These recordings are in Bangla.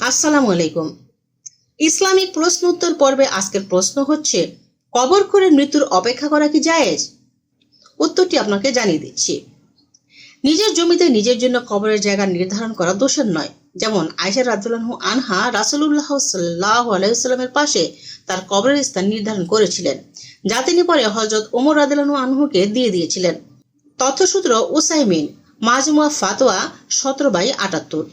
আসসালামু আলাইকুম। ইসলামিক প্রশ্ন উত্তর পর্বে আজকের প্রশ্ন হচ্ছে, কবর করে মৃত্যুর অপেক্ষা করা কি জায়েজ? উত্তরটি আপনাকে জানিয়ে দিচ্ছি। নিজের জমিতে নিজের জন্য কবরের জায়গা নির্ধারণ করা দোষের নয়। যেমন আয়েশা রাদিয়াল্লাহু আনহা রাসূলুল্লাহ সাল্লাল্লাহু আলাইহি ওয়াসাল্লামের পাশে তার কবরের স্থান নির্ধারণ করেছিলেন, যা তিনি পরে হযরত ওমর রাদিয়াল্লাহু আনহুকে দিয়ে দিয়েছিলেন। তথ্যসূত্র উসাইমিন, মাজমুয়া ফাতোয়া 17/78।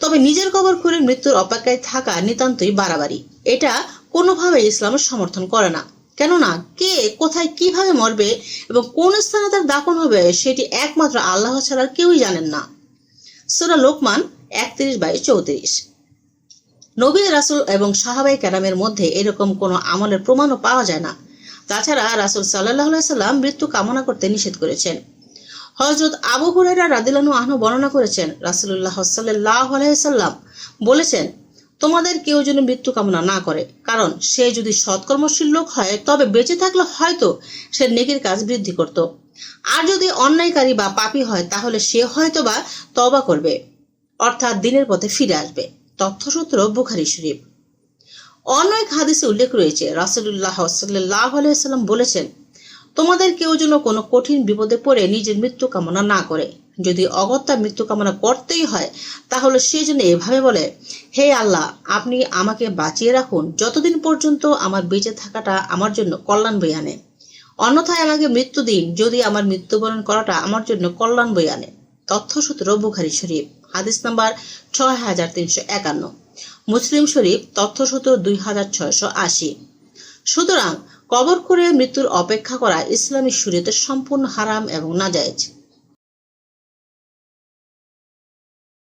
তবে নিজের কবর খুঁড়ে মৃত্যুর অপেক্ষায় থাকা নিতান্তই বাড়াবাড়ি। এটা কোনোভাবে ইসলাম সমর্থন করে না। কেননা কে কোথায় কিভাবে মরবে এবং কোন স্থানে তার দাফন হবে সেটি একমাত্র আল্লাহ ছাড়া কেউই জানেন না। সূরা লোকমান 31/34। নবী রাসূল এবং সাহাবায়ে কেরামের মধ্যে এরকম কোনো আমলের প্রমাণও পাওয়া যায় না। তাছাড়া রাসূল সাল্লাল্লাহু আলাইহি সাল্লাম মৃত্যু কামনা করতে নিষেধ করেছেন। হযরত আবু হুরায়রা রাদিয়াল্লাহু আনহু বর্ণনা করেছেন, রাসূলুল্লাহ সাল্লাল্লাহু আলাইহি সাল্লাম বলেছেন, তোমাদের কেউ যেন মৃত্যু কামনা না করে, কারণ সে যদি সৎকর্মশীল লোক হয় তবে বেঁচে থাকলে হয়তো সে নেকির কাজ বৃদ্ধি করত, আর যদি অন্যায়কারী বা পাপী হয় তাহলে সে হয়তোবা তওবা করবে, অর্থাৎ দিনের পথে ফিরে আসবে। তথ্যসূত্র বুখারী শরীফ। অন্য এক হাদিসে উল্লেখ রয়েছে, রাসূলুল্লাহ সাল্লাল্লাহু আলাইহি সাল্লাম বলেছেন, তোমাদের কেউ যেন কোনো কঠিন বিপদে পড়ে নিজের মৃত্যু কামনা না করে। যদি অগত্যা মৃত্যু কামনা করতেই হয় তাহলে সে যেন এভাবে বলে, হে আল্লাহ, আপনি আমাকে বাঁচিয়ে রাখুন যতদিন পর্যন্ত আমার বেঁচে থাকাটা আমার জন্য কল্যাণ বয়ে আনে, অন্যথায় আমাকে মৃত্যু দিন যদি আমার মৃত্যুবরণ করাটা আমার জন্য কল্যাণ বয়ে আনে। তথ্যসূত্র বুখারী শরীফ, হাদিস নাম্বার 6351। মুসলিম শরীফ, তথ্যসূত্র 2680। সুতরাং কবর করে মৃত্যুর অপেক্ষা করা ইসলামী শরীয়তে সম্পূর্ণ হারাম এবং নাজায়েজ।